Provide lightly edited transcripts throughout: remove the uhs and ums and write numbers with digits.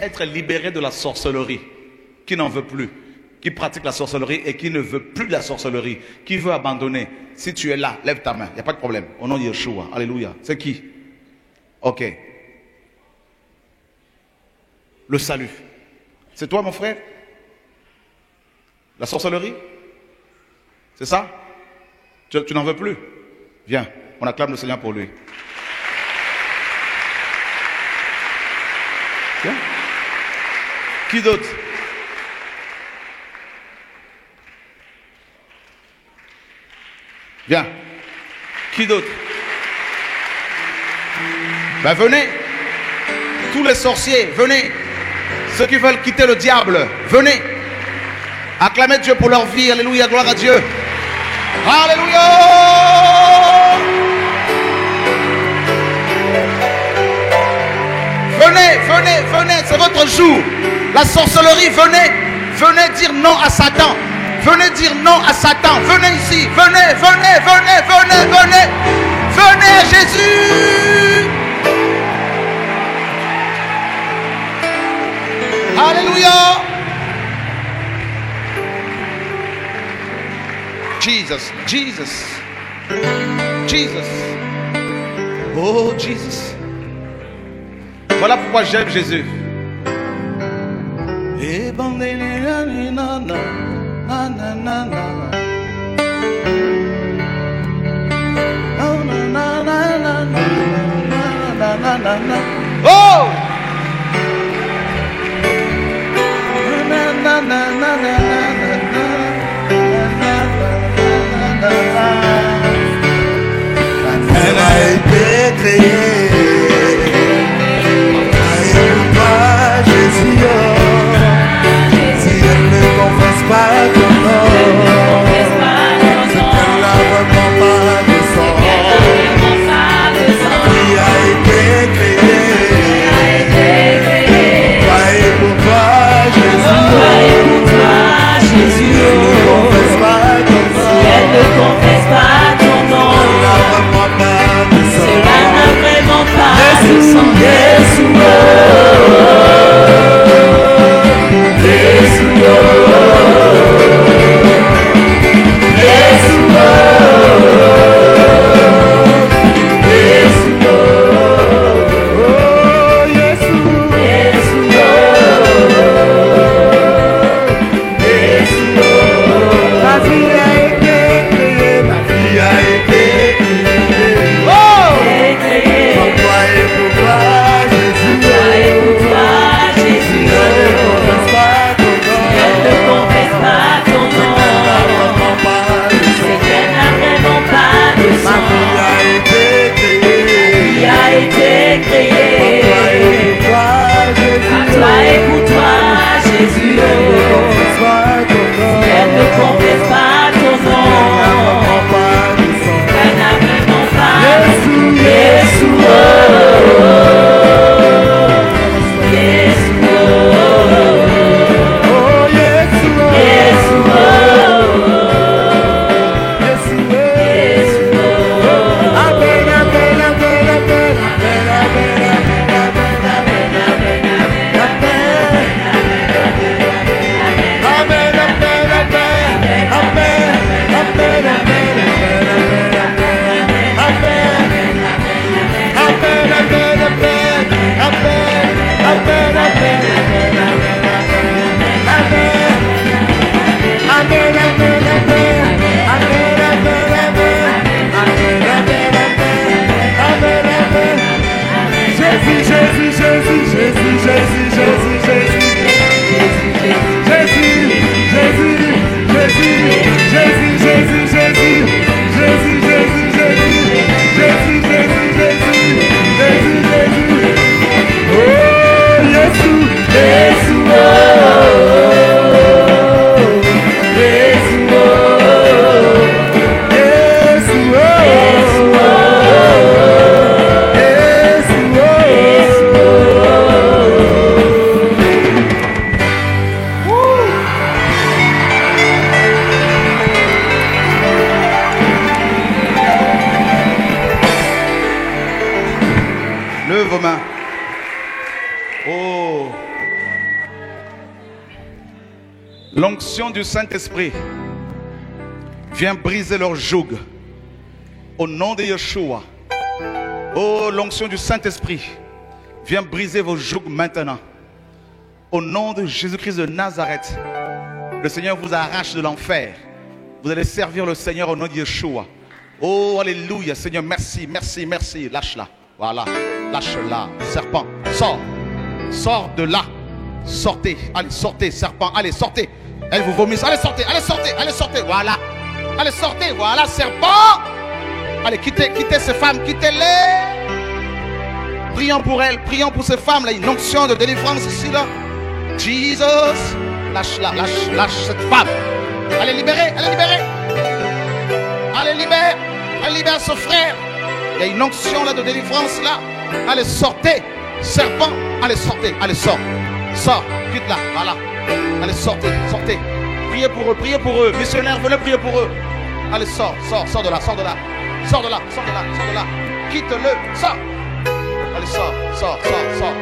être libéré de la sorcellerie, qui n'en veut plus, qui pratique la sorcellerie et qui ne veut plus de la sorcellerie, qui veut abandonner. Si tu es là, lève ta main, il n'y a pas de problème. Au nom de Yeshua, alléluia. C'est qui? Ok. Le salut. C'est toi, mon frère? La sorcellerie? C'est ça? Tu n'en veux plus? Viens, on acclame le Seigneur pour lui. Viens. Qui d'autre? Viens. Qui d'autre? Ben venez. Tous les sorciers, venez. Ceux qui veulent quitter le diable, venez. Acclamez Dieu pour leur vie. Alléluia, gloire à Dieu. Alléluia. Venez, venez, venez, c'est votre jour. La sorcellerie, venez. Venez dire non à Satan. Venez dire non à Satan. Venez ici. Venez, venez, venez, venez, venez. Venez à Jésus. Alléluia. Jesus, Jesus, Jesus. Oh, Jesus. Voilà pourquoi j'aime Jésus. Oh! Elle a été créée. Pas Jésus, si elle ne confesse pas ton nom, c'est qu'elle ne reprend pas de sang. Qui a été créé. Toi et pour toi, Jésus. Si elle ne confesse pas ton nom, elle ne reprend pas de sang. L'onction du Saint-Esprit vient briser leur joug. Au nom de Yeshua. Oh, l'onction du Saint-Esprit vient briser vos jougs maintenant. Au nom de Jésus-Christ de Nazareth. Le Seigneur vous arrache de l'enfer. Vous allez servir le Seigneur au nom de Yeshua. Oh, alléluia. Seigneur, merci, merci, merci. Lâche-la. Voilà. Lâche-la. Serpent, sors. Sors de là. Sortez. Allez, sortez, serpent. Allez, sortez. Elle vous vomit. Allez, sortez. Allez, sortez. Allez, sortez. Voilà. Allez, sortez. Voilà, serpent. Allez, quittez ces femmes. Quittez-les. Prions pour elles. Prions pour ces femmes. Là, une onction de délivrance ici, là. Jesus. Lâche-la. Lâche cette femme. Allez, libérez. Allez, libérez. Allez, libère. Allez, libère ce frère. Il y a une onction là de délivrance là. Allez, sortez. Serpent. Allez, sortez. Allez, sors. Sors. Quitte là. Voilà. Allez, sortez. Sortez. Priez pour eux. Priez pour eux. Missionnaires, venez prier pour eux. Allez, sors. Sors de là. Sors de là. Sors de là. Sors de là. Sors de là. Quitte-le. Sors. Allez, sors. Sors. Oh,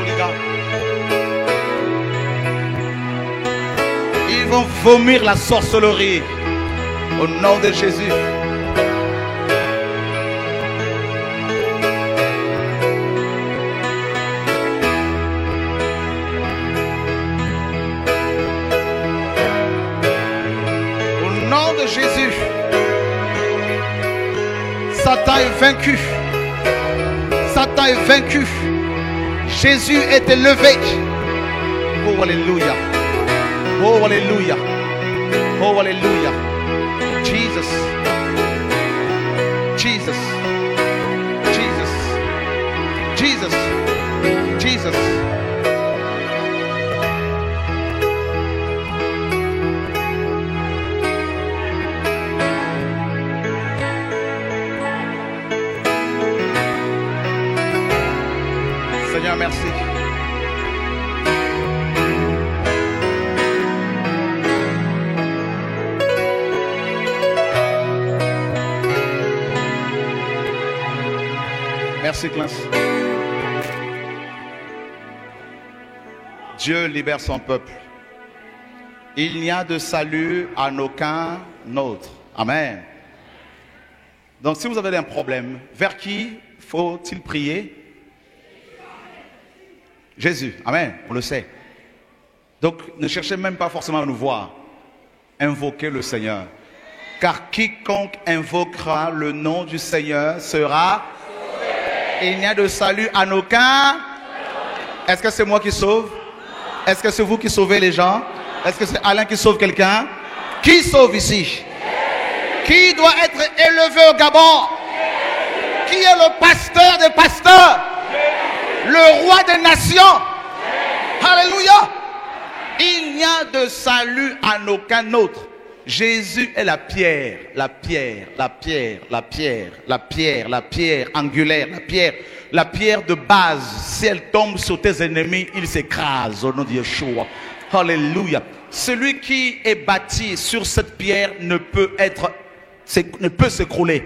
les gars. Ils vont vomir la sorcellerie. Au nom de Jésus. Au nom de Jésus. Satan est vaincu. Satan est vaincu. Jésus est élevé. Oh, alléluia. Oh, alléluia. Oh, alléluia. Jesus. Jesus. Jesus. Jesus. Jesus. Seigneur, merci. Merci, Clance. Dieu libère son peuple. Il n'y a de salut en aucun autre. Amen. Donc, si vous avez un problème, vers qui faut-il prier? Jésus. Amen. On le sait. Donc, ne cherchez même pas forcément à nous voir. Invoquez le Seigneur. Car quiconque invoquera le nom du Seigneur sera... Il n'y a de salut en aucun. Est-ce que c'est moi qui sauve? Est-ce que c'est vous qui sauvez les gens? Est-ce que c'est Alain qui sauve quelqu'un? Qui sauve ici? Qui doit être élevé au Gabon? Qui est le pasteur des pasteurs? Le roi des nations? Alléluia! Il n'y a de salut en aucun autre. Jésus est la pierre angulaire, la pierre de base. Si elle tombe sur tes ennemis, il s'écrase au nom de Yeshua. Alléluia. Celui qui est bâti sur cette pierre ne peut s'écrouler.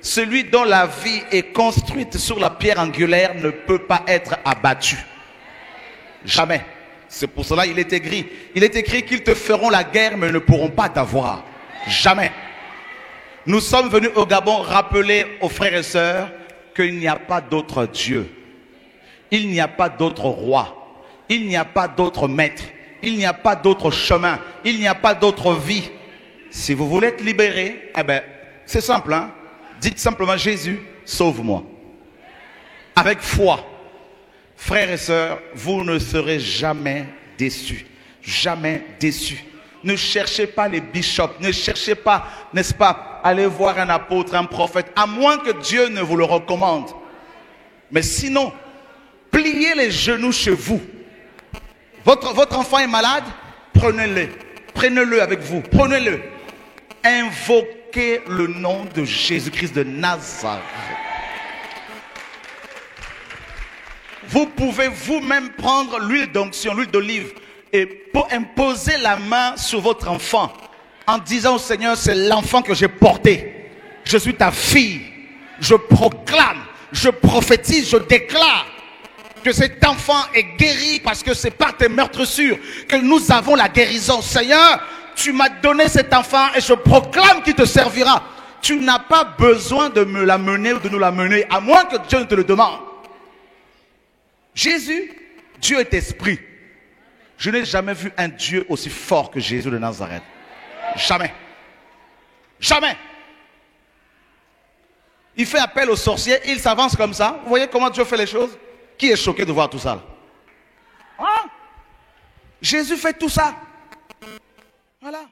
Celui dont la vie est construite sur la pierre angulaire ne peut pas être abattu. Jamais. C'est pour cela qu'il est écrit. Il est écrit qu'ils te feront la guerre mais ne pourront pas t'avoir. Jamais. Nous sommes venus au Gabon rappeler aux frères et sœurs qu'il n'y a pas d'autre Dieu. Il n'y a pas d'autre roi. Il n'y a pas d'autre maître. Il n'y a pas d'autre chemin. Il n'y a pas d'autre vie. Si vous voulez être libéré, eh ben, c'est simple, hein? Dites simplement Jésus, sauve-moi. Avec foi. Frères et sœurs, vous ne serez jamais déçus. Jamais déçus. Ne cherchez pas les bishops. Ne cherchez pas, n'est-ce pas, aller voir un apôtre, un prophète, à moins que Dieu ne vous le recommande. Mais sinon, pliez les genoux chez vous. Votre enfant est malade, prenez-le. Prenez-le avec vous. Prenez-le. Invoquez le nom de Jésus-Christ de Nazareth. Vous pouvez vous-même prendre l'huile d'onction, l'huile d'olive, et pour imposer la main sur votre enfant, en disant au Seigneur, c'est l'enfant que j'ai porté. Je suis ta fille. Je proclame, je prophétise, je déclare que cet enfant est guéri, parce que c'est par tes meurtrissures que nous avons la guérison. Seigneur, tu m'as donné cet enfant et je proclame qu'il te servira. Tu n'as pas besoin de me l'amener ou de nous l'amener, à moins que Dieu ne te le demande. Jésus, Dieu est esprit. Je n'ai jamais vu un Dieu aussi fort que Jésus de Nazareth. Jamais. Jamais. Il fait appel aux sorciers, il s'avance comme ça. Vous voyez comment Dieu fait les choses? Qui est choqué de voir tout ça là? Hein? Jésus fait tout ça. Voilà.